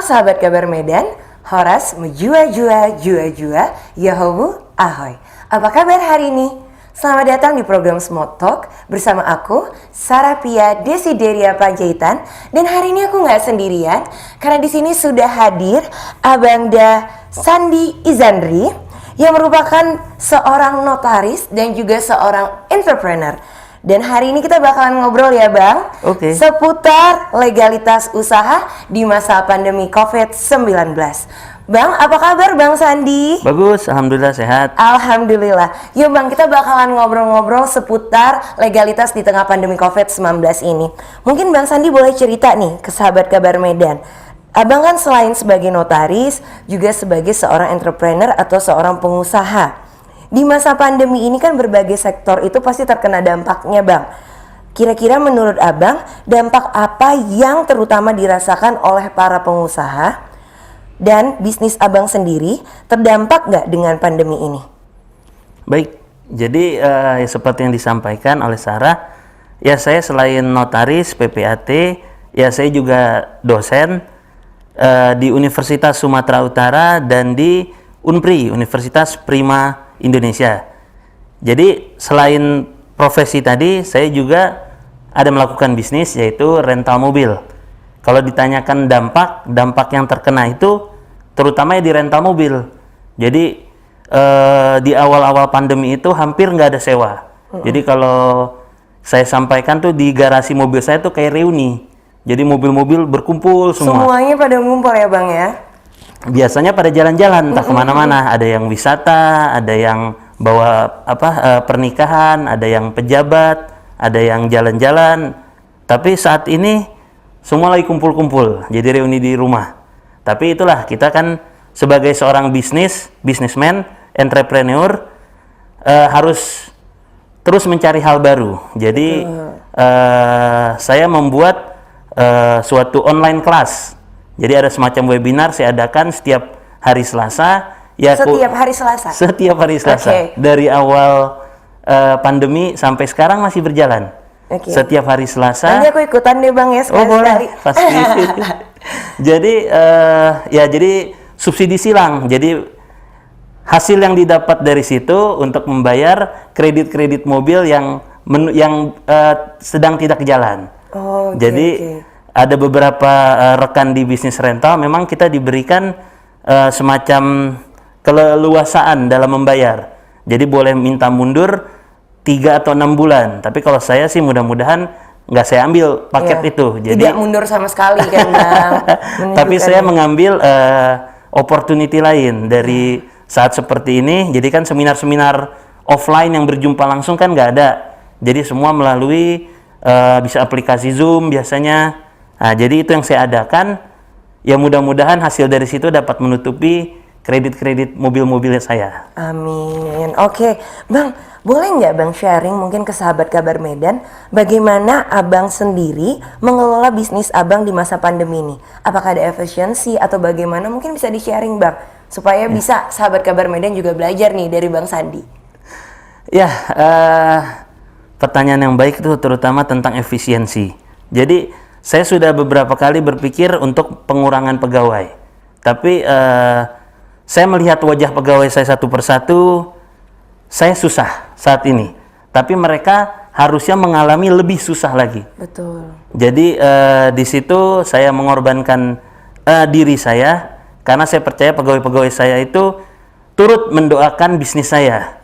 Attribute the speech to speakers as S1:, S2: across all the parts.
S1: sahabat kabar Medan, Horas jua, Yahobu ahoy. Apa kabar hari ini? Selamat datang di program Small Talk bersama aku, Sarah Pia Desideria Panjaitan. Dan hari ini aku nggak sendirian, karena di sini sudah hadir Abangda Sandi Izandri yang merupakan seorang notaris dan juga seorang entrepreneur. Dan hari ini kita bakalan ngobrol ya Bang, seputar legalitas usaha di masa pandemi COVID-19. Bang, apa kabar Bang Sandi?
S2: Bagus, Alhamdulillah sehat.
S1: Alhamdulillah. Yuk Bang, kita bakalan ngobrol-ngobrol seputar legalitas di tengah pandemi COVID-19 ini. Mungkin Bang Sandi boleh cerita nih ke sahabat kabar Medan. Abang kan selain sebagai notaris, juga sebagai seorang entrepreneur atau seorang pengusaha. Di masa pandemi ini kan berbagai sektor itu pasti terkena dampaknya Bang. Kira-kira menurut Abang, dampak apa yang terutama dirasakan oleh para pengusaha dan bisnis Abang sendiri terdampak nggak dengan pandemi ini?
S2: Baik, jadi seperti yang disampaikan oleh Sarah, ya saya selain notaris, PPAT, ya saya juga dosen di Universitas Sumatera Utara dan di Unpri, Universitas Prima Indonesia. Jadi selain profesi tadi, saya juga ada melakukan bisnis yaitu rental mobil. Kalau ditanyakan dampak yang terkena itu terutama di rental mobil. Jadi di awal-awal pandemi itu hampir nggak ada sewa. Jadi kalau saya sampaikan tuh di garasi mobil saya tuh kayak reuni. Jadi mobil-mobil berkumpul semua.
S1: Semuanya pada ngumpul ya Bang ya?
S2: Biasanya pada jalan-jalan, entah kemana-mana. Ada yang wisata, ada yang bawa pernikahan, ada yang pejabat, ada yang jalan-jalan. Tapi saat ini semua lagi kumpul-kumpul, jadi reuni di rumah. Tapi itulah, kita kan sebagai seorang bisnismen, entrepreneur, harus terus mencari hal baru. Jadi saya membuat suatu online class. Jadi ada semacam webinar saya adakan setiap hari Selasa. Ya,
S1: setiap hari Selasa? Setiap hari Selasa.
S2: Dari awal pandemi sampai sekarang masih berjalan. Setiap hari Selasa.
S1: Nanti aku ikutan deh Bang ya sekali-sekali.
S2: Pasti. Jadi jadi subsidi silang. Jadi hasil yang didapat dari situ untuk membayar kredit-kredit mobil yang sedang tidak jalan. Jadi ada beberapa rekan di bisnis rental memang kita diberikan semacam keleluasaan dalam membayar. Jadi boleh minta mundur 3 atau 6 bulan. Tapi kalau saya sih mudah-mudahan nggak saya ambil paket itu. Jadi
S1: tidak mundur sama sekali kan Bang.
S2: Tapi saya mengambil opportunity lain dari saat seperti ini. Jadi kan seminar-seminar offline yang berjumpa langsung kan nggak ada. Jadi semua melalui bisa aplikasi Zoom biasanya. Nah, jadi itu yang saya adakan. Ya mudah-mudahan hasil dari situ dapat menutupi kredit-kredit mobil-mobilnya saya.
S1: Amin. Oke, Bang, boleh nggak Bang sharing mungkin ke sahabat kabar Medan bagaimana Abang sendiri mengelola bisnis Abang di masa pandemi ini? Apakah ada efisiensi atau bagaimana? Mungkin bisa di-sharing Bang, supaya bisa sahabat kabar Medan juga belajar nih dari Bang Sandi.
S2: Ya, pertanyaan yang baik itu terutama tentang efisiensi. Jadi saya sudah beberapa kali berpikir untuk pengurangan pegawai, tapi saya melihat wajah pegawai saya satu persatu, saya susah saat ini. Tapi mereka harusnya mengalami lebih susah lagi.
S1: Betul.
S2: Jadi di situ saya mengorbankan diri saya, karena saya percaya pegawai-pegawai saya itu turut mendoakan bisnis saya.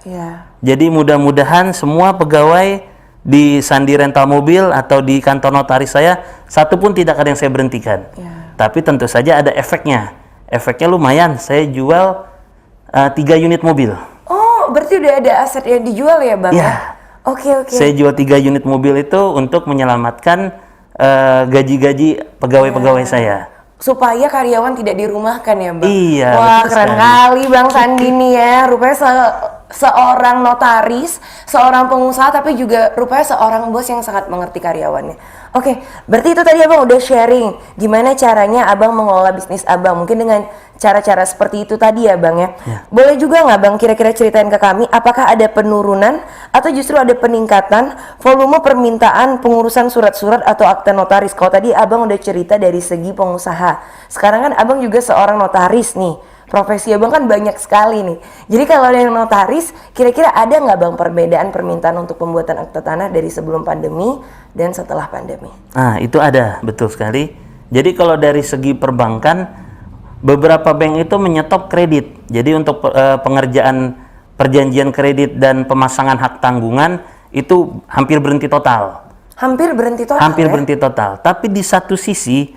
S2: Jadi mudah-mudahan semua pegawai di Sandi Rental Mobil atau di kantor notaris saya, satu pun tidak ada yang saya berhentikan. Tapi tentu saja ada efeknya. Efeknya lumayan, saya jual 3 unit mobil.
S1: Oh, berarti udah ada aset yang dijual ya Bang?
S2: Ya.
S1: Oke.
S2: Saya jual 3 unit mobil itu untuk menyelamatkan gaji-gaji pegawai-pegawai saya.
S1: Supaya karyawan tidak dirumahkan ya Bang?
S2: Iya.
S1: Wah, keren kali Bang Sandi nih ya. Rupanya seorang notaris, seorang pengusaha, tapi juga rupanya seorang bos yang sangat mengerti karyawannya. Oke, berarti itu tadi abang udah sharing gimana caranya abang mengelola bisnis abang, mungkin dengan cara-cara seperti itu tadi ya bang ya. Boleh juga nggak bang kira-kira ceritain ke kami, apakah ada penurunan atau justru ada peningkatan volume permintaan pengurusan surat-surat atau akta notaris? Kalau tadi abang udah cerita dari segi pengusaha, sekarang kan abang juga seorang notaris nih. Profesi abang kan banyak sekali nih. Jadi kalau yang notaris, kira-kira ada nggak bang perbedaan permintaan untuk pembuatan akta tanah dari sebelum pandemi dan setelah pandemi?
S2: Nah, itu ada, betul sekali. Jadi kalau dari segi perbankan, beberapa bank itu menyetop kredit. Jadi untuk pengerjaan perjanjian kredit dan pemasangan hak tanggungan itu hampir berhenti total.
S1: Hampir berhenti total.
S2: Hampir berhenti total. Tapi di satu sisi,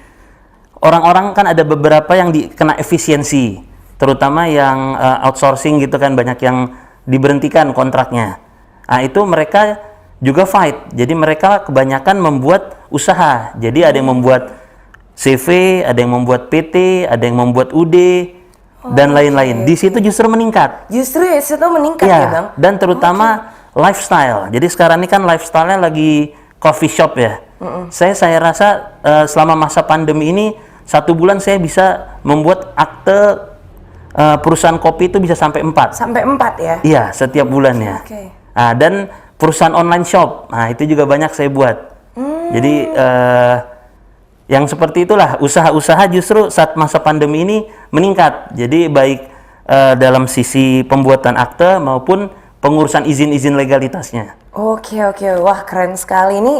S2: orang-orang kan ada beberapa yang kena efisiensi. Terutama yang outsourcing gitu kan, banyak yang diberhentikan kontraknya. Nah itu mereka juga fight, jadi mereka kebanyakan membuat usaha. Jadi ada yang membuat CV, ada yang membuat PT, ada yang membuat UD, dan lain-lain. Di situ justru meningkat.
S1: Justru ya situ meningkat ya bang?
S2: Dan terutama lifestyle. Jadi sekarang ini kan lifestyle-nya lagi coffee shop ya. Saya rasa selama masa pandemi ini 1 bulan saya bisa membuat akte perusahaan kopi itu bisa sampai 4.
S1: Sampai 4 ya?
S2: Iya, setiap bulannya. Nah, dan perusahaan online shop, nah itu juga banyak saya buat. Jadi yang seperti itulah, usaha-usaha justru saat masa pandemi ini meningkat. Jadi baik dalam sisi pembuatan akte maupun pengurusan izin-izin legalitasnya.
S1: Oke, wah keren sekali. Ini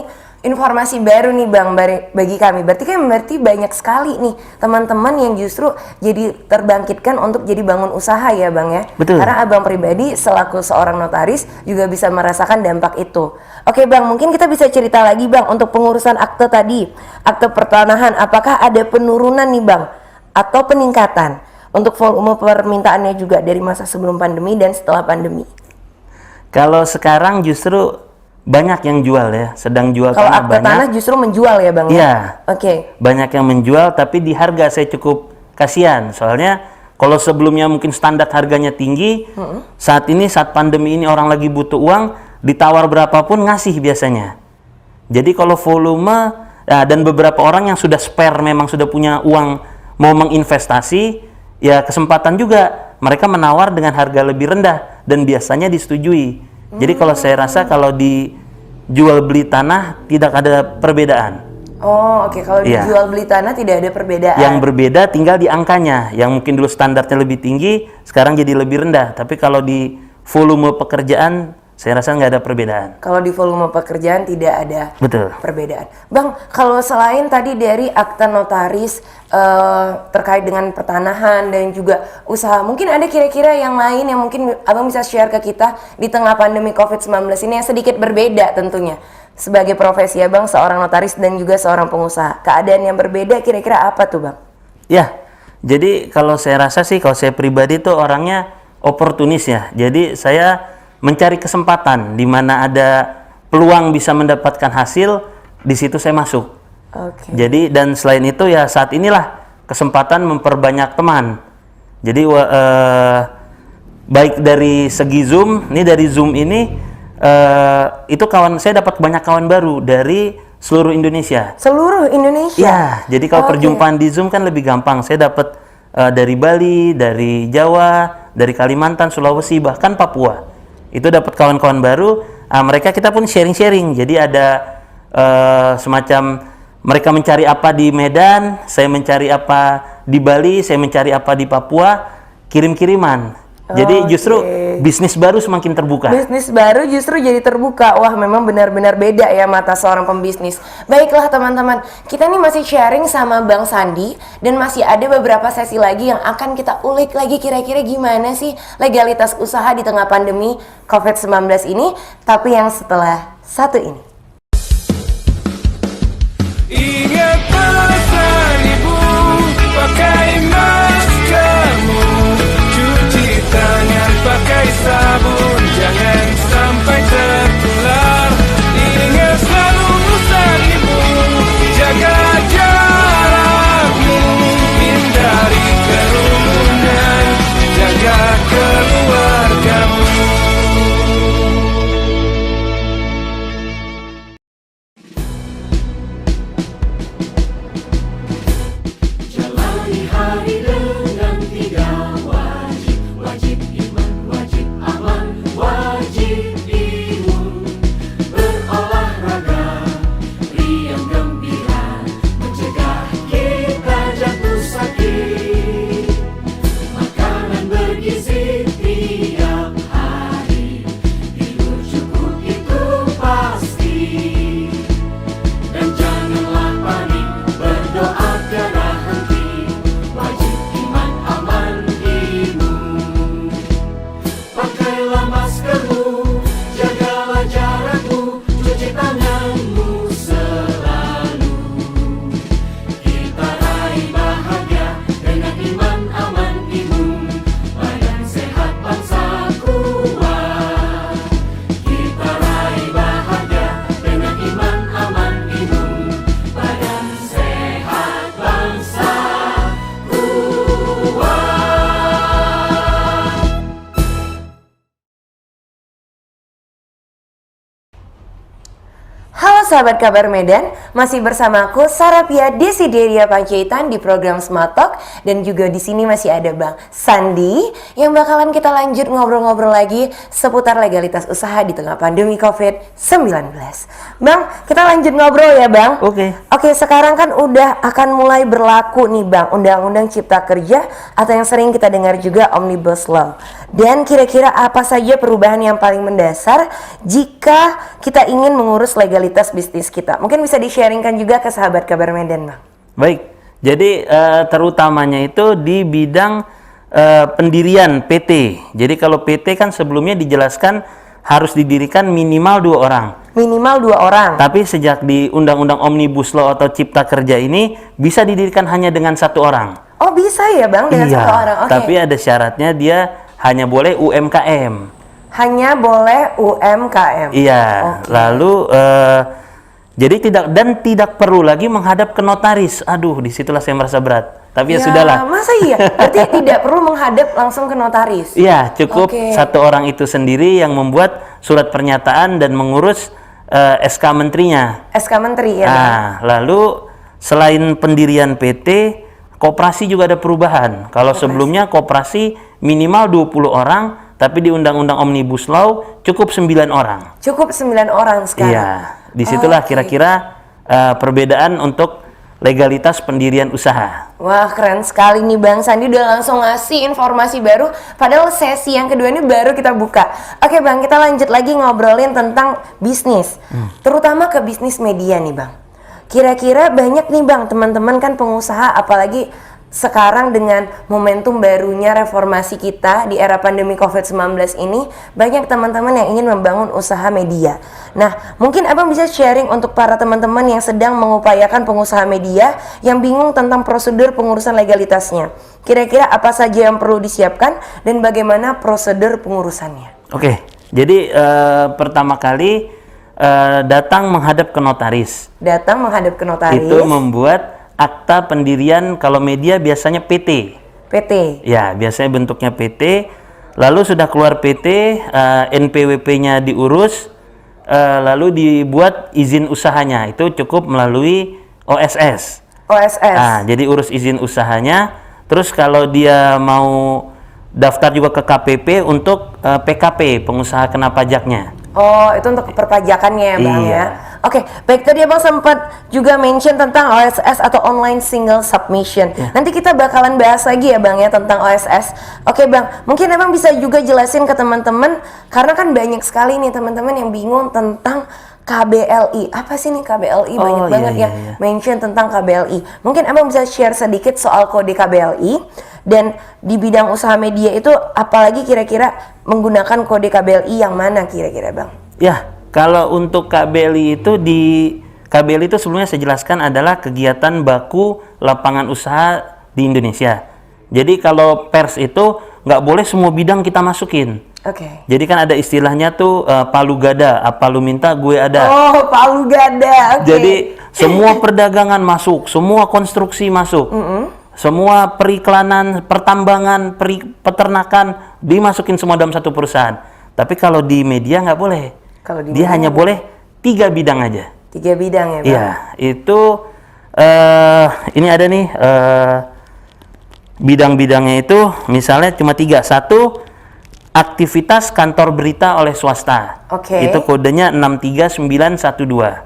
S1: informasi baru nih bang bagi kami. Berarti banyak sekali nih teman-teman yang justru jadi terbangkitkan untuk jadi bangun usaha ya bang ya.
S2: Betul.
S1: Karena abang pribadi selaku seorang notaris juga bisa merasakan dampak itu. Oke bang, mungkin kita bisa cerita lagi bang untuk pengurusan akte tadi, akte pertanahan, apakah ada penurunan nih bang atau peningkatan untuk volume permintaannya juga dari masa sebelum pandemi dan setelah pandemi?
S2: Kalau sekarang justru banyak yang jual ya, sedang jual.
S1: Kalau
S2: tanah
S1: akte
S2: banyak.
S1: tanah justru menjual ya bang?
S2: Iya.
S1: Oke.
S2: Banyak yang menjual, tapi di harga saya cukup kasihan. Soalnya kalau sebelumnya mungkin standar harganya tinggi, saat ini saat pandemi ini orang lagi butuh uang, ditawar berapapun ngasih biasanya. Jadi kalau volume dan beberapa orang yang sudah spare, memang sudah punya uang mau menginvestasi, ya kesempatan juga mereka menawar dengan harga lebih rendah dan biasanya disetujui. Jadi kalau saya rasa kalau dijual beli tanah tidak ada perbedaan.
S1: Oh oke. Kalau dijual beli tanah tidak ada perbedaan.
S2: Yang berbeda tinggal di angkanya. Yang mungkin dulu standarnya lebih tinggi, sekarang jadi lebih rendah. Tapi kalau di volume pekerjaan, saya rasa nggak ada perbedaan.
S1: Kalau di volume pekerjaan tidak ada perbedaan. Bang, kalau selain tadi dari akta notaris terkait dengan pertanahan dan juga usaha, mungkin ada kira-kira yang lain yang mungkin abang bisa share ke kita di tengah pandemi COVID-19 ini yang sedikit berbeda tentunya. Sebagai profesi abang seorang notaris dan juga seorang pengusaha, keadaan yang berbeda kira-kira apa tuh bang?
S2: Ya, jadi kalau saya rasa sih, kalau saya pribadi tuh orangnya oportunis ya. Jadi saya mencari kesempatan di mana ada peluang bisa mendapatkan hasil, di situ saya masuk. Jadi dan selain itu ya saat inilah kesempatan memperbanyak teman. Jadi baik dari segi Zoom, ini dari Zoom ini itu saya dapat banyak kawan baru dari seluruh Indonesia.
S1: Seluruh Indonesia?
S2: Ya, jadi kalau perjumpaan di Zoom kan lebih gampang. Saya dapat dari Bali, dari Jawa, dari Kalimantan, Sulawesi, bahkan Papua. Itu dapat kawan-kawan baru. Mereka kita pun sharing-sharing. Jadi ada semacam mereka mencari apa di Medan, saya mencari apa di Bali, saya mencari apa di Papua, kirim-kiriman. Jadi justru bisnis baru semakin terbuka.
S1: Bisnis baru justru jadi terbuka. Wah, memang benar-benar beda ya mata seorang pembisnis. Baiklah teman-teman, kita nih masih sharing sama Bang Sandi dan masih ada beberapa sesi lagi yang akan kita ulik lagi kira-kira gimana sih legalitas usaha di tengah pandemi COVID-19 ini, tapi yang setelah satu ini.
S3: Ingat pesan ibu, pakai maskermu, cuci tangan pakai sabun, jangan sampai tertular. Ingat selalu pesan ibu, jaga jarakmu, hindari kerumunan, jaga keluargamu.
S1: sahabat kabar Medan, masih bersama aku Sarapia Desideria Panjaitan di program Smart Talk, dan juga di sini masih ada Bang Sandi yang bakalan kita lanjut ngobrol-ngobrol lagi seputar legalitas usaha di tengah pandemi COVID-19. Bang, kita lanjut ngobrol ya Bang.
S2: Oke.
S1: Oke, sekarang kan udah akan mulai berlaku nih Bang Undang-Undang Cipta Kerja atau yang sering kita dengar juga Omnibus Law. Dan kira-kira apa saja perubahan yang paling mendasar jika kita ingin mengurus legalitas bisnis kita? Mungkin bisa di-sharingkan juga ke sahabat kabar Medan, Bang.
S2: Baik, jadi terutamanya itu di bidang pendirian PT. Jadi kalau PT kan sebelumnya dijelaskan harus didirikan minimal 2 orang.
S1: Minimal 2 orang.
S2: Tapi sejak di Undang-Undang Omnibus Law atau Cipta Kerja ini bisa didirikan hanya dengan 1 orang.
S1: Oh bisa ya Bang, dengan 1 orang? Oke.
S2: Tapi ada syaratnya, dia hanya boleh UMKM.
S1: Hanya boleh UMKM.
S2: Iya,
S1: Oke.
S2: lalu jadi tidak perlu lagi menghadap ke notaris. Aduh, disitulah saya merasa berat. Tapi ya sudahlah.
S1: Masa iya? Berarti tidak perlu menghadap langsung ke notaris?
S2: Iya, cukup
S1: Oke.
S2: 1 orang itu sendiri yang membuat surat pernyataan dan mengurus SK menterinya.
S1: SK Menteri ya Bang?
S2: Nah, lalu selain pendirian PT, koperasi juga ada perubahan. Kalau sebelumnya koperasi minimal 20 orang, tapi di Undang-Undang Omnibus Law cukup 9 orang.
S1: Cukup 9 orang sekarang?
S2: Iya, disitulah
S1: Oke.
S2: kira-kira perbedaan untuk legalitas pendirian usaha.
S1: Wah keren sekali nih Bang Sandi udah langsung ngasih informasi baru. Padahal sesi yang kedua ini baru kita buka. Oke Bang, kita lanjut lagi ngobrolin tentang bisnis, terutama ke bisnis media nih Bang. Kira-kira banyak nih Bang teman-teman kan pengusaha, apalagi sekarang dengan momentum barunya reformasi kita di era pandemi COVID-19 ini, banyak teman-teman yang ingin membangun usaha media. Nah, mungkin Abang bisa sharing untuk para teman-teman yang sedang mengupayakan pengusaha media yang bingung tentang prosedur pengurusan legalitasnya. Kira-kira apa saja yang perlu disiapkan dan bagaimana prosedur pengurusannya?
S2: Oke, jadi pertama kali datang menghadap ke notaris.
S1: Datang menghadap ke notaris.
S2: Itu membuat akta pendirian. Kalau media biasanya PT.
S1: PT.
S2: Ya, biasanya bentuknya PT. Lalu sudah keluar PT, NPWP-nya diurus, lalu dibuat izin usahanya. Itu cukup melalui OSS.
S1: OSS.
S2: Nah, jadi urus izin usahanya. Terus kalau dia mau daftar juga ke KPP untuk PKP, pengusaha kena pajaknya.
S1: Oh, itu untuk perpajakannya ya Bang
S2: Iya.
S1: ya. Oke, baik, tadi Abang sempat juga mention tentang OSS atau Online Single Submission. Nanti kita bakalan bahas lagi ya Bang ya tentang OSS. Oke Bang, mungkin Abang bisa juga jelasin ke teman-teman, karena kan banyak sekali nih teman-teman yang bingung tentang KBLI. Apa sih nih KBLI? Banyak banget yang mention tentang KBLI. Mungkin Abang bisa share sedikit soal kode KBLI, dan di bidang usaha media itu apalagi kira-kira menggunakan kode KBLI yang mana kira-kira Bang?
S2: Ya, kalau untuk KBLI itu KBLI itu sebelumnya saya jelaskan adalah kegiatan baku lapangan usaha di Indonesia. Jadi kalau pers itu nggak boleh semua bidang kita masukin.
S1: Oke.
S2: Jadi kan ada istilahnya tuh palu gada, apa lu minta gue ada.
S1: Oh, palu gada. Oke.
S2: Jadi semua perdagangan masuk, semua konstruksi masuk, semua periklanan, pertambangan, peternakan dimasukin semua dalam satu perusahaan. Tapi kalau di media nggak boleh.
S1: Kalau di
S2: Dia
S1: media
S2: hanya boleh 3 bidang aja.
S1: 3 bidang ya Bang?
S2: Iya, itu ini ada nih bidang-bidangnya itu misalnya cuma 3. 1, aktivitas kantor berita oleh swasta.
S1: Oke.
S2: Itu kodenya 63912.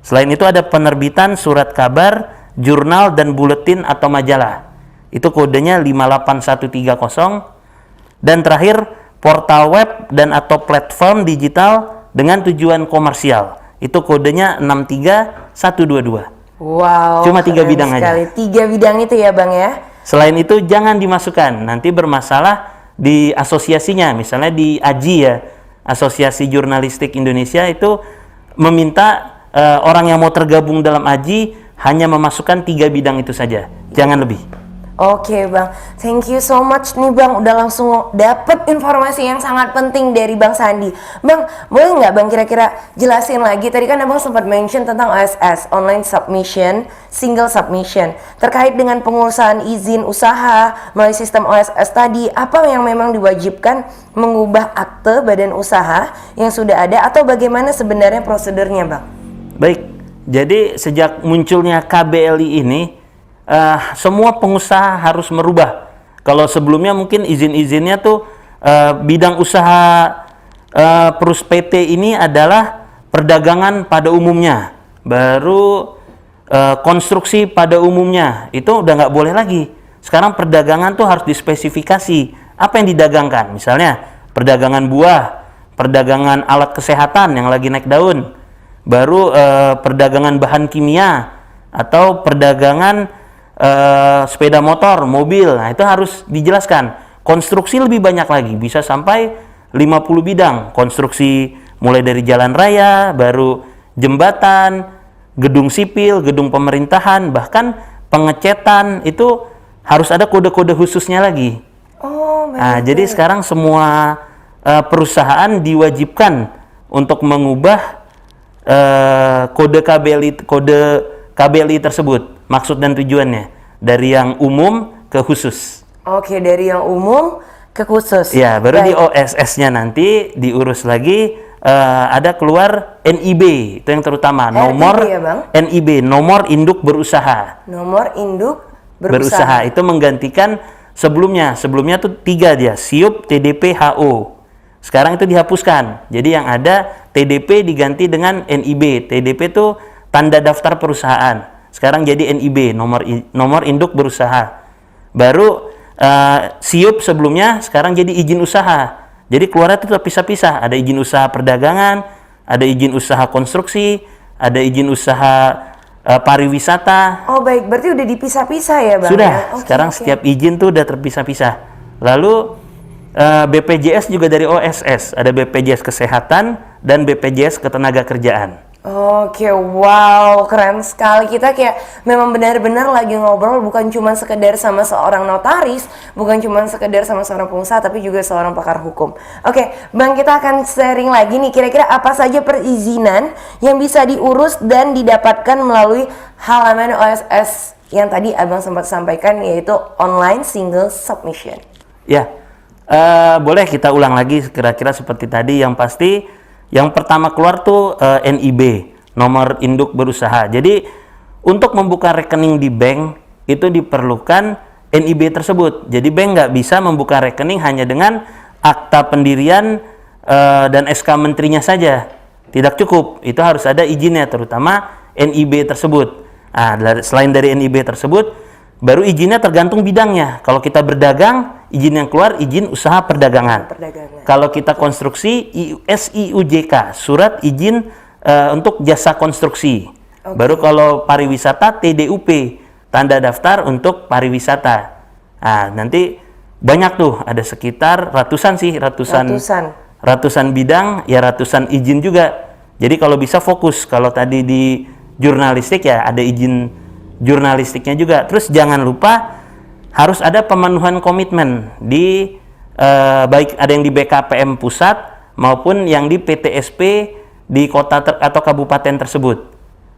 S2: Selain itu ada penerbitan surat kabar, jurnal dan buletin atau majalah. Itu kodenya 58130. Dan terakhir, portal web dan atau platform digital dengan tujuan komersial. Itu kodenya 63122.
S1: Wow.
S2: Cuma 3
S1: keren
S2: bidang aja.
S1: sekali. 3 bidang itu ya Bang ya?
S2: Selain itu jangan dimasukkan, nanti bermasalah di asosiasinya. Misalnya di AJI ya, Asosiasi Jurnalistik Indonesia, itu meminta orang yang mau tergabung dalam AJI hanya memasukkan 3 bidang itu saja, jangan lebih.
S1: Oke Bang, thank you so much nih Bang, udah langsung dapet informasi yang sangat penting dari Bang Sandi. Bang, boleh nggak Bang kira-kira jelasin lagi, tadi kan Abang sempat mention tentang OSS, Online Submission, Single Submission, terkait dengan pengurusan izin usaha melalui sistem OSS tadi, apa yang memang diwajibkan mengubah akte badan usaha yang sudah ada atau bagaimana sebenarnya prosedurnya Bang?
S2: Baik, Jadi sejak munculnya KBLI ini, semua pengusaha harus merubah. Kalau sebelumnya mungkin izin-izinnya tuh bidang usaha PT ini adalah perdagangan pada umumnya, baru konstruksi pada umumnya, itu udah nggak boleh lagi. Sekarang perdagangan tuh harus dispesifikasi apa yang didagangkan. Misalnya perdagangan buah, perdagangan alat kesehatan yang lagi naik daun, baru perdagangan bahan kimia, atau perdagangan sepeda motor, mobil. Nah, itu harus dijelaskan. Konstruksi lebih banyak lagi, bisa sampai 50 bidang. Konstruksi mulai dari jalan raya, baru jembatan, gedung sipil, gedung pemerintahan, bahkan pengecetan, itu harus ada kode-kode khususnya lagi. Nah, jadi sekarang semua perusahaan diwajibkan untuk mengubah kode KBLI tersebut, maksud dan tujuannya, dari yang umum ke khusus.
S1: Oke, dari yang umum ke khusus.
S2: Ya, baru di OSS-nya nanti diurus lagi, ada keluar NIB, itu yang terutama, nomor
S1: ya, Bang?
S2: NIB, nomor induk berusaha.
S1: Nomor induk
S2: Berusaha itu menggantikan sebelumnya tuh 3 dia, SIUP, TDP, HO. Sekarang itu dihapuskan. Jadi yang ada TDP diganti dengan NIB. TDP itu tanda daftar perusahaan. Sekarang jadi NIB, nomor induk berusaha. Baru SIUP sebelumnya sekarang jadi izin usaha. Jadi keluarnya itu terpisah-pisah. Ada izin usaha perdagangan, ada izin usaha konstruksi, ada izin usaha pariwisata.
S1: Oh baik, berarti udah dipisah-pisah ya Bang?
S2: Sudah,
S1: Ya?
S2: sekarang setiap izin tuh udah terpisah-pisah. Lalu BPJS juga dari OSS, ada BPJS Kesehatan dan BPJS Ketenagakerjaan.
S1: Oke, wow, keren sekali. Kita kayak memang benar-benar lagi ngobrol bukan cuma sekedar sama seorang notaris, bukan cuma sekedar sama seorang pengusaha, tapi juga seorang pakar hukum. Oke, Bang, kita akan sharing lagi nih, kira-kira apa saja perizinan yang bisa diurus dan didapatkan melalui halaman OSS yang tadi Abang sempat sampaikan, yaitu online single submission.
S2: Ya, boleh kita ulang lagi kira-kira seperti tadi. Yang pasti yang pertama keluar tuh NIB, nomor induk berusaha. Jadi untuk membuka rekening di bank itu diperlukan NIB tersebut. Jadi bank nggak bisa membuka rekening hanya dengan akta pendirian dan SK menterinya saja. Tidak cukup, itu harus ada izinnya, terutama NIB tersebut. Nah, selain dari NIB tersebut, baru izinnya tergantung bidangnya. Kalau kita berdagang, izin yang keluar izin usaha perdagangan. Kalau kita konstruksi, SIUJK, surat izin untuk jasa konstruksi. Baru kalau pariwisata, TDUP, tanda daftar untuk pariwisata. Nah, nanti banyak tuh, ada sekitar ratusan bidang, ya ratusan izin juga. Jadi kalau bisa fokus. Kalau tadi di jurnalistik ya ada izin jurnalistiknya juga. Terus jangan lupa harus ada pemenuhan komitmen di baik ada yang di BKPM pusat maupun yang di PTSP di kota atau kabupaten tersebut.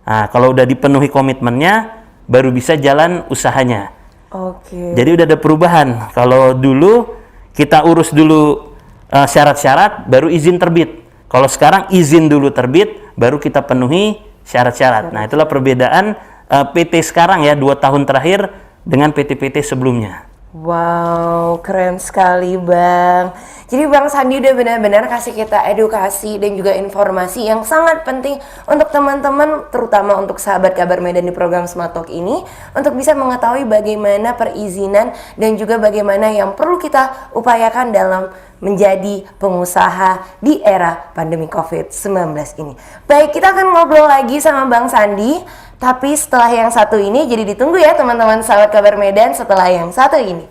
S2: Nah, kalau udah dipenuhi komitmennya baru bisa jalan usahanya.
S1: Oke.
S2: Jadi udah ada perubahan. Kalau dulu kita urus dulu syarat-syarat baru izin terbit. Kalau sekarang izin dulu terbit baru kita penuhi syarat-syarat. Nah, itulah perbedaan PT sekarang ya 2 tahun terakhir dengan PT-PT sebelumnya.
S1: Wow, keren sekali Bang. Jadi Bang Sandi udah benar-benar kasih kita edukasi dan juga informasi yang sangat penting untuk teman-teman, terutama untuk sahabat Kabar Medan di program Smart Talk ini, untuk bisa mengetahui bagaimana perizinan dan juga bagaimana yang perlu kita upayakan dalam menjadi pengusaha di era pandemi COVID-19 ini. Baik, kita akan ngobrol lagi sama Bang Sandi, tapi setelah yang satu ini, jadi ditunggu ya teman-teman sahabat Kabar Medan setelah yang satu ini.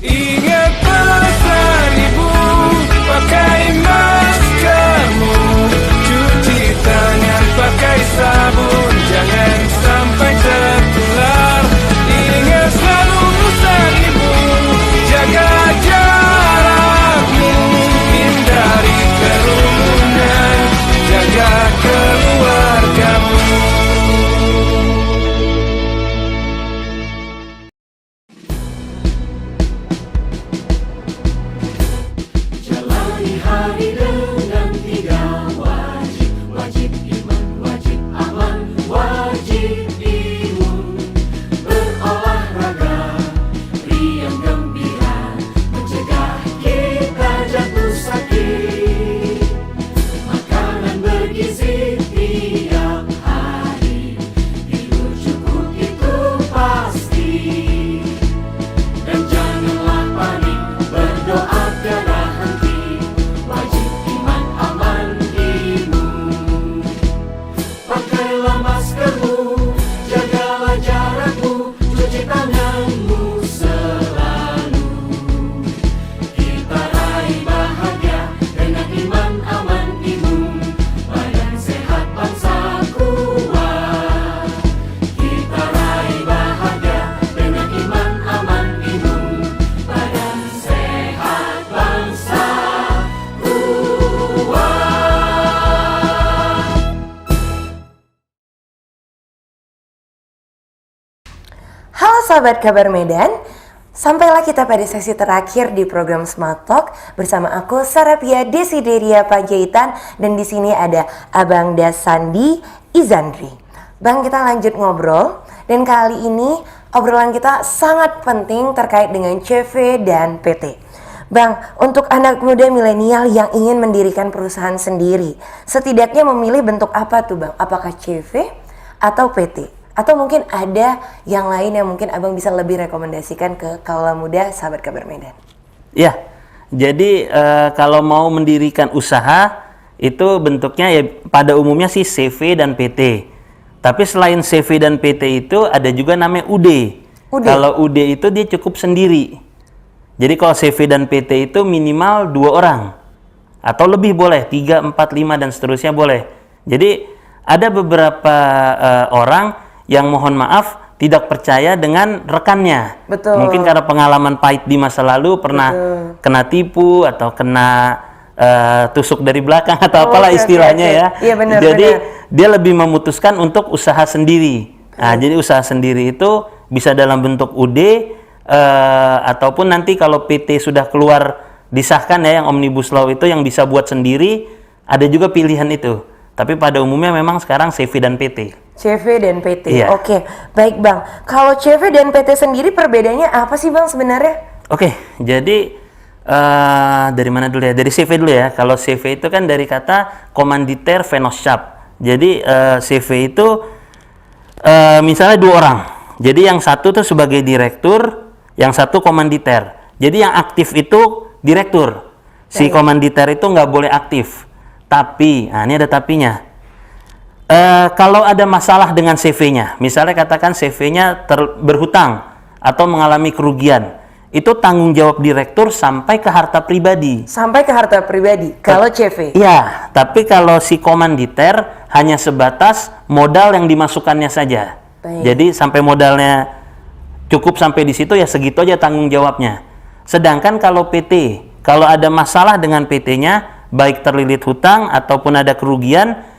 S3: Ingat pesan ibu, pakai maskermu, cuci tangan pakai sabun, jangan sampai tertular. Ingat selalu pesan ibu, jaga jarakmu, hindari kerumunan, jaga keluargamu.
S1: sahabat Kabar Medan, sampailah kita pada sesi terakhir di program Smart Talk bersama aku Sarapia Desideria Panjaitan, dan di sini ada Abang Dasandi Izandri. Bang, kita lanjut ngobrol, dan kali ini obrolan kita sangat penting terkait dengan CV dan PT. Bang, untuk anak muda milenial yang ingin mendirikan perusahaan sendiri, setidaknya memilih bentuk apa tuh Bang? Apakah CV atau PT? Atau mungkin ada yang lain yang mungkin Abang bisa lebih rekomendasikan ke kaula muda sahabat Kabar Medan?
S2: Ya, jadi kalau mau mendirikan usaha itu bentuknya ya pada umumnya sih CV dan PT. Tapi selain CV dan PT itu ada juga namanya UD. Kalau UD itu dia cukup sendiri. Jadi kalau CV dan PT itu minimal 2 orang. Atau lebih boleh, 3, 4, 5 dan seterusnya boleh. Jadi ada beberapa orang yang mohon maaf tidak percaya dengan rekannya.
S1: Betul.
S2: Mungkin karena pengalaman pahit di masa lalu pernah kena tipu atau kena tusuk dari belakang atau apalah istilahnya ya.
S1: Iya, benar,
S2: jadi
S1: benar.
S2: dia lebih memutuskan untuk usaha sendiri. Nah, jadi usaha sendiri itu bisa dalam bentuk UD ataupun nanti kalau PT sudah keluar disahkan ya yang Omnibus Law itu yang bisa buat sendiri, ada juga pilihan itu. Tapi pada umumnya memang sekarang CV dan PT.
S1: CV dan PT.
S2: Iya.
S1: Oke, baik Bang. Kalau CV dan PT sendiri perbedaannya apa sih Bang sebenarnya?
S2: Oke, jadi dari mana dulu ya? Dari CV dulu ya. Kalau CV itu kan dari kata Kommanditer Vennootschap. Jadi CV itu misalnya 2 orang. Jadi yang satu tuh sebagai direktur, yang satu komanditer. Jadi yang aktif itu direktur. Si komanditer itu nggak boleh aktif. Tapi, nah ini ada tapinya. Kalau ada masalah dengan CV-nya, misalnya katakan CV-nya berhutang atau mengalami kerugian, itu tanggung jawab direktur sampai ke harta pribadi.
S1: Sampai ke harta pribadi, kalau CV?
S2: Iya, tapi kalau si komanditer hanya sebatas modal yang dimasukkannya saja.
S1: Baik.
S2: Jadi sampai modalnya cukup sampai di situ ya segitu aja tanggung jawabnya. Sedangkan kalau PT, kalau ada masalah dengan PT-nya, baik terlilit hutang ataupun ada kerugian,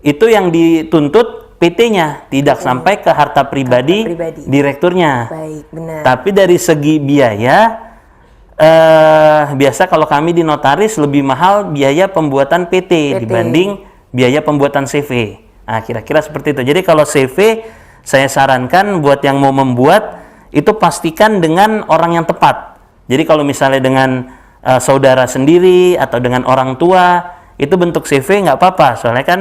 S2: itu yang dituntut PT-nya, tidak sampai ke harta pribadi, direkturnya.
S1: Baik, benar.
S2: Tapi dari segi biaya, biasa kalau kami di notaris lebih mahal biaya pembuatan PT dibanding biaya pembuatan CV. Nah, kira-kira seperti itu. Jadi kalau CV, saya sarankan buat yang mau membuat, itu pastikan dengan orang yang tepat. Jadi kalau misalnya dengan saudara sendiri atau dengan orang tua, itu bentuk CV nggak apa-apa. Soalnya kan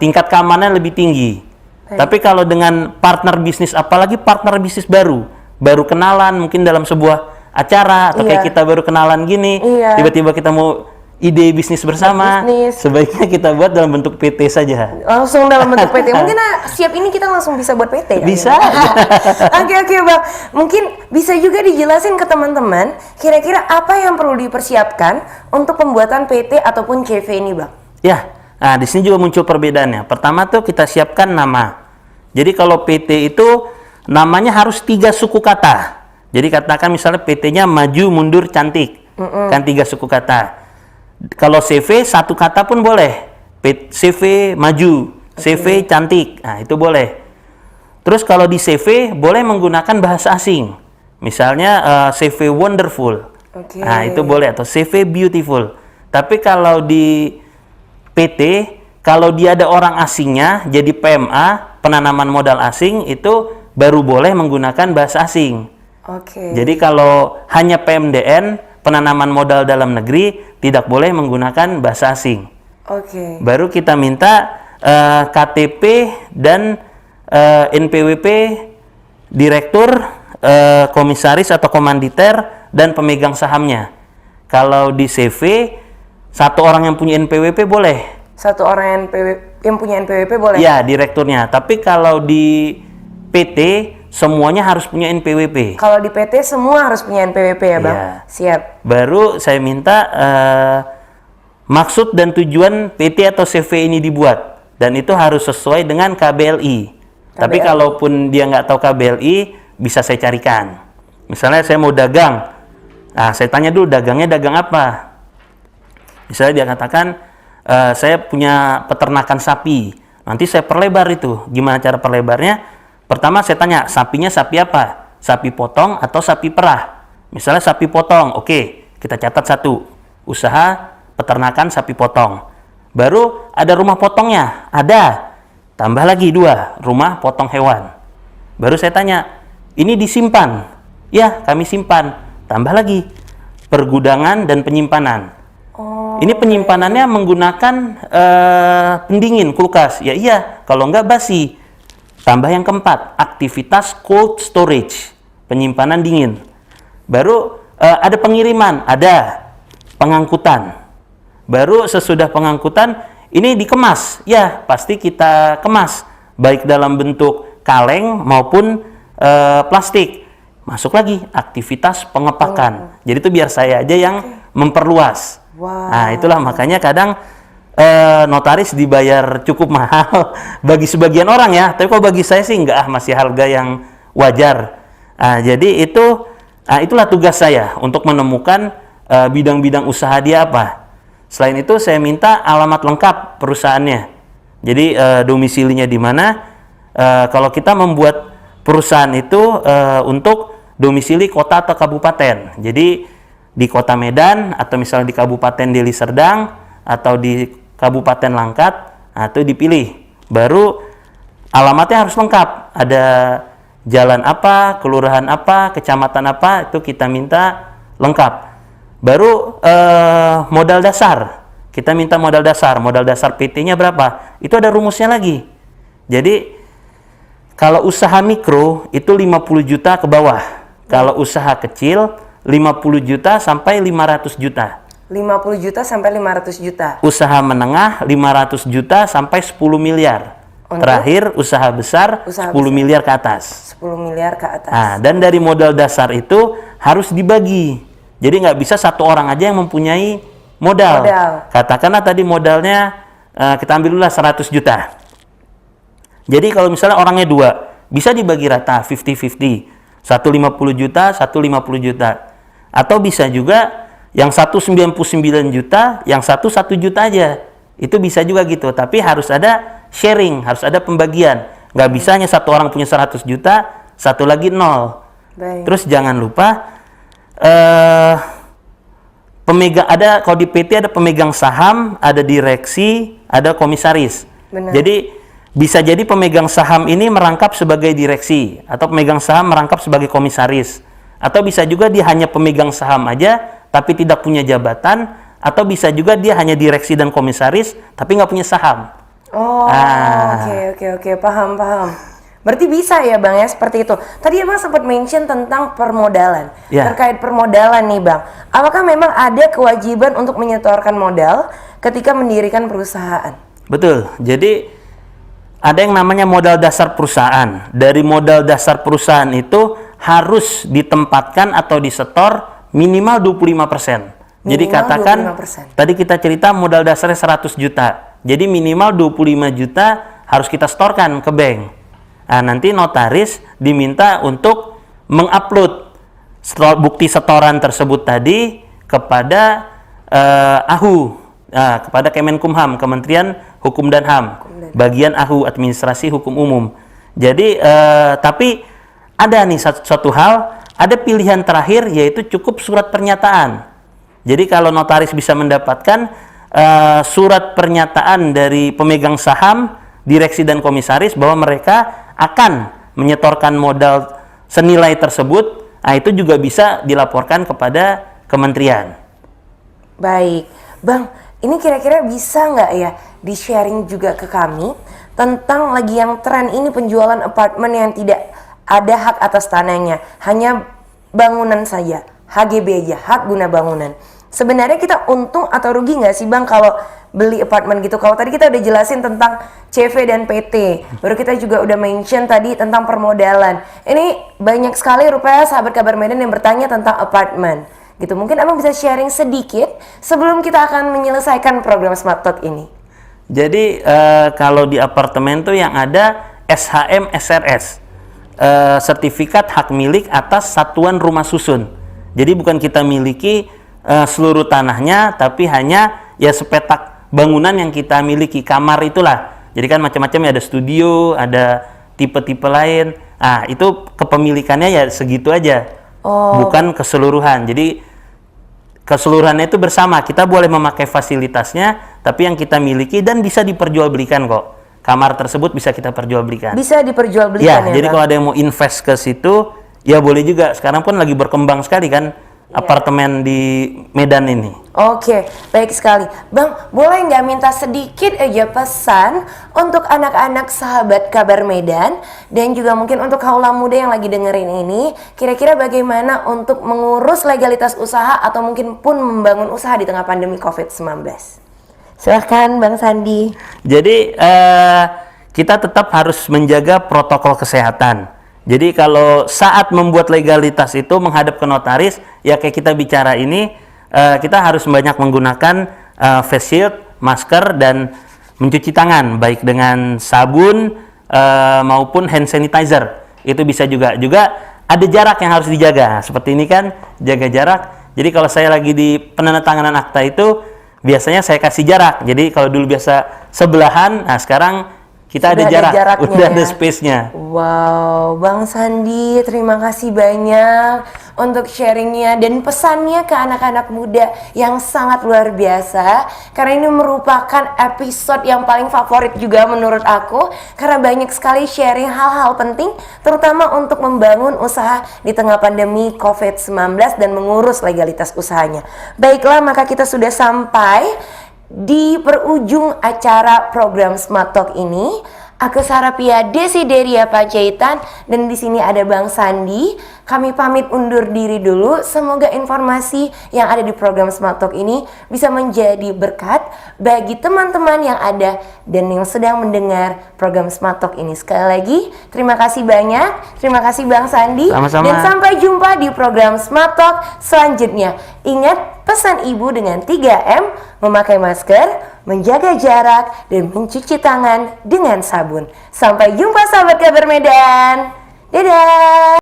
S2: tingkat keamanannya lebih tinggi. Tapi kalau dengan partner bisnis, apalagi partner bisnis baru kenalan mungkin dalam sebuah acara atau kayak kita baru kenalan gini, tiba-tiba kita mau ide bisnis bersama, sebaiknya kita buat dalam bentuk PT saja.
S1: Langsung dalam bentuk PT. Mungkin siap ini kita langsung bisa buat PT.
S2: Bisa.
S1: Oke Bang. Mungkin bisa juga dijelasin ke teman-teman kira-kira apa yang perlu dipersiapkan untuk pembuatan PT ataupun CV ini Bang?
S2: Ya, nah di sini juga muncul perbedaannya. Pertama tuh kita siapkan nama. Jadi kalau PT itu namanya harus 3 suku kata. Jadi katakan misalnya PT-nya maju, mundur, cantik. Kan 3 suku kata. Kalau CV 1 kata pun boleh. CV maju, CV cantik. Nah, itu boleh. Terus kalau di CV boleh menggunakan bahasa asing. Misalnya CV wonderful. Nah, itu boleh, atau CV beautiful. Tapi kalau di PT, kalau dia ada orang asingnya jadi PMA, penanaman modal asing, itu baru boleh menggunakan bahasa asing. Jadi kalau hanya PMDN, penanaman modal dalam negeri, tidak boleh menggunakan bahasa asing. Baru kita minta KTP dan NPWP direktur, komisaris atau komanditer, dan pemegang sahamnya. Kalau di CV, 1 orang yang punya NPWP boleh.
S1: 1 orang yang punya NPWP boleh?
S2: Ya, direkturnya. Tapi kalau di PT, semuanya harus punya NPWP.
S1: Kalau di PT semua harus punya NPWP ya Bang?
S2: Ya.
S1: Siap.
S2: Baru saya minta maksud dan tujuan PT atau CV ini dibuat. Dan itu harus sesuai dengan KBLI. Tapi kalaupun dia nggak tahu KBLI, bisa saya carikan. Misalnya saya mau dagang. Nah, saya tanya dulu dagangnya dagang apa. Misalnya dia katakan, saya punya peternakan sapi. Nanti saya perlebar itu. Gimana cara perlebarnya? Pertama saya tanya, sapinya sapi apa? Sapi potong atau sapi perah? Misalnya sapi potong, oke, kita catat satu. Usaha peternakan sapi potong. Baru ada rumah potongnya, ada. Tambah lagi 2, rumah potong hewan. Baru saya tanya, ini disimpan? Ya, kami simpan. Tambah lagi, pergudangan dan penyimpanan. Ini penyimpanannya menggunakan pendingin, kulkas. Ya iya, kalau enggak basi. Tambah yang keempat, aktivitas cold storage, penyimpanan dingin. Baru ada pengiriman, ada pengangkutan. Baru sesudah pengangkutan, ini dikemas. Ya, pasti kita kemas. Baik dalam bentuk kaleng maupun plastik. Masuk lagi, aktivitas pengepakan. Jadi itu biar saya aja yang memperluas. Nah, itulah makanya kadang notaris dibayar cukup mahal bagi sebagian orang ya. Tapi kalau bagi saya sih enggak, masih harga yang wajar. Nah, jadi itulah tugas saya untuk menemukan bidang-bidang usaha dia apa. Selain itu saya minta alamat lengkap perusahaannya. Jadi domisilinya di mana. Kalau kita membuat perusahaan itu untuk domisili kota atau kabupaten. Jadi di Kota Medan atau misalnya di Kabupaten Deli Serdang atau di Kabupaten Langkat, nah itu dipilih. Baru alamatnya harus lengkap. Ada jalan apa, kelurahan apa, kecamatan apa, itu kita minta lengkap. Baru modal dasar. Kita minta modal dasar PT-nya berapa? Itu ada rumusnya lagi. Jadi kalau usaha mikro itu 50 juta ke bawah. Kalau usaha kecil 50 juta sampai 500 juta.
S1: 50 juta sampai 500 juta.
S2: Usaha menengah 500 juta sampai 10 miliar. Terakhir usaha besar 10 miliar ke atas.
S1: 10 miliar ke atas.
S2: Nah, dan dari modal dasar itu harus dibagi. Jadi nggak bisa satu orang aja yang mempunyai modal. Katakanlah tadi modalnya kita ambil dulu 100 juta. Jadi kalau misalnya orangnya 2, bisa dibagi rata 50-50. 150 juta, 150 juta. Atau bisa juga yang 199 juta, yang 1 juta aja. Itu bisa juga gitu. Tapi harus ada sharing, harus ada pembagian. Nggak bisa hanya satu orang punya 100 juta, satu lagi 0.
S1: Baik.
S2: Terus jangan lupa pemegang, ada kalau di PT ada pemegang saham, ada direksi, ada komisaris.
S1: Benar.
S2: Jadi bisa jadi pemegang saham ini merangkap sebagai direksi atau pemegang saham merangkap sebagai komisaris, atau bisa juga dia hanya pemegang saham aja tapi tidak punya jabatan, atau bisa juga dia hanya direksi dan komisaris tapi nggak punya saham.
S1: Oke, paham. Berarti bisa ya Bang ya seperti itu. Tadi Abang sempat mention tentang permodalan. Terkait permodalan nih Bang, apakah memang ada kewajiban untuk menyetorkan modal ketika mendirikan perusahaan?
S2: Betul. Jadi ada yang namanya modal dasar perusahaan. Dari modal dasar perusahaan itu harus ditempatkan atau disetor minimal 25%. Jadi katakan 25%. Tadi kita cerita modal dasarnya 100 juta. Jadi minimal 25 juta harus kita setorkan ke bank. Nah, nanti notaris diminta untuk mengupload bukti setoran tersebut tadi kepada AHU, kepada Kemenkumham, Kementerian Hukum dan HAM, bagian AHU, Administrasi Hukum Umum. Jadi tapi ada nih suatu hal, ada pilihan terakhir yaitu cukup surat pernyataan. Jadi kalau notaris bisa mendapatkan surat pernyataan dari pemegang saham, direksi dan komisaris bahwa mereka akan menyetorkan modal senilai tersebut, nah itu juga bisa dilaporkan kepada kementerian.
S1: Baik, Bang, ini kira-kira bisa nggak ya di-sharing juga ke kami tentang lagi yang tren ini penjualan apartemen yang tidak ada hak atas tanahnya, hanya bangunan saja, HGB aja, hak guna bangunan. Sebenarnya kita untung atau rugi nggak sih Bang kalau beli apartemen gitu? Kalau tadi kita udah jelasin tentang CV dan PT, baru kita juga udah mention tadi tentang permodalan. Ini banyak sekali rupanya sahabat Kabar Medan yang bertanya tentang apartemen gitu. Mungkin Abang bisa sharing sedikit sebelum kita akan menyelesaikan program Smart Talk ini.
S2: Jadi kalau di apartemen tuh yang ada SHM SRS, sertifikat hak milik atas satuan rumah susun. Jadi bukan kita miliki seluruh tanahnya, tapi hanya ya sepetak bangunan yang kita miliki, kamar itulah. Jadi kan macam-macam ya, ada studio, ada tipe-tipe lain. Nah, itu kepemilikannya ya segitu aja. Bukan keseluruhan. Jadi keseluruhannya itu bersama. Kita boleh memakai fasilitasnya, tapi yang kita miliki dan bisa diperjualbelikan kok. Kamar tersebut bisa kita perjualbelikan.
S1: Bisa diperjualbelikan
S2: Ya,
S1: ya,
S2: jadi
S1: Bang?
S2: kalau ada yang mau invest ke situ, ya boleh juga. Sekarang pun lagi berkembang sekali kan apartemen di Medan ini.
S1: Oke, baik sekali. Bang, boleh nggak minta sedikit aja pesan untuk anak-anak sahabat Kabar Medan dan juga mungkin untuk kaula muda yang lagi dengerin ini, kira-kira bagaimana untuk mengurus legalitas usaha atau mungkin pun membangun usaha di tengah pandemi COVID-19? Silahkan Bang Sandi.
S2: Jadi kita tetap harus menjaga protokol kesehatan. Jadi kalau saat membuat legalitas itu menghadap ke notaris, ya kayak kita bicara ini, kita harus banyak menggunakan face shield, masker, dan mencuci tangan, baik dengan sabun maupun hand sanitizer. Itu bisa juga. Juga ada jarak yang harus dijaga. Seperti ini kan, jaga jarak. Jadi kalau saya lagi di penandatanganan akta itu, biasanya saya kasih jarak. Jadi kalau dulu biasa sebelahan, nah sekarang kita
S1: Sudah
S2: ada jarak,
S1: jaraknya
S2: udah ada
S1: ya.
S2: space-nya.
S1: Wow, Bang Sandi, terima kasih banyak untuk sharingnya dan pesannya ke anak-anak muda yang sangat luar biasa. Karena ini merupakan episode yang paling favorit juga menurut aku, karena banyak sekali sharing hal-hal penting, terutama untuk membangun usaha di tengah pandemi COVID-19 dan mengurus legalitas usahanya. Baiklah, maka kita sudah sampai di perujung acara program Smart Talk ini. Aku Sarapia Desideria Panjaitan dan di sini ada Bang Sandi. Kami pamit undur diri dulu. Semoga informasi yang ada di program Smart Talk ini bisa menjadi berkat bagi teman-teman yang ada dan yang sedang mendengar program Smart Talk ini. Sekali lagi, terima kasih banyak. Terima kasih Bang Sandi.
S2: Sama-sama.
S1: Dan sampai jumpa di program Smart Talk selanjutnya. Ingat pesan ibu dengan 3M, memakai masker, menjaga jarak, dan mencuci tangan dengan sabun. Sampai jumpa sahabat Kabar Medan. Dadah.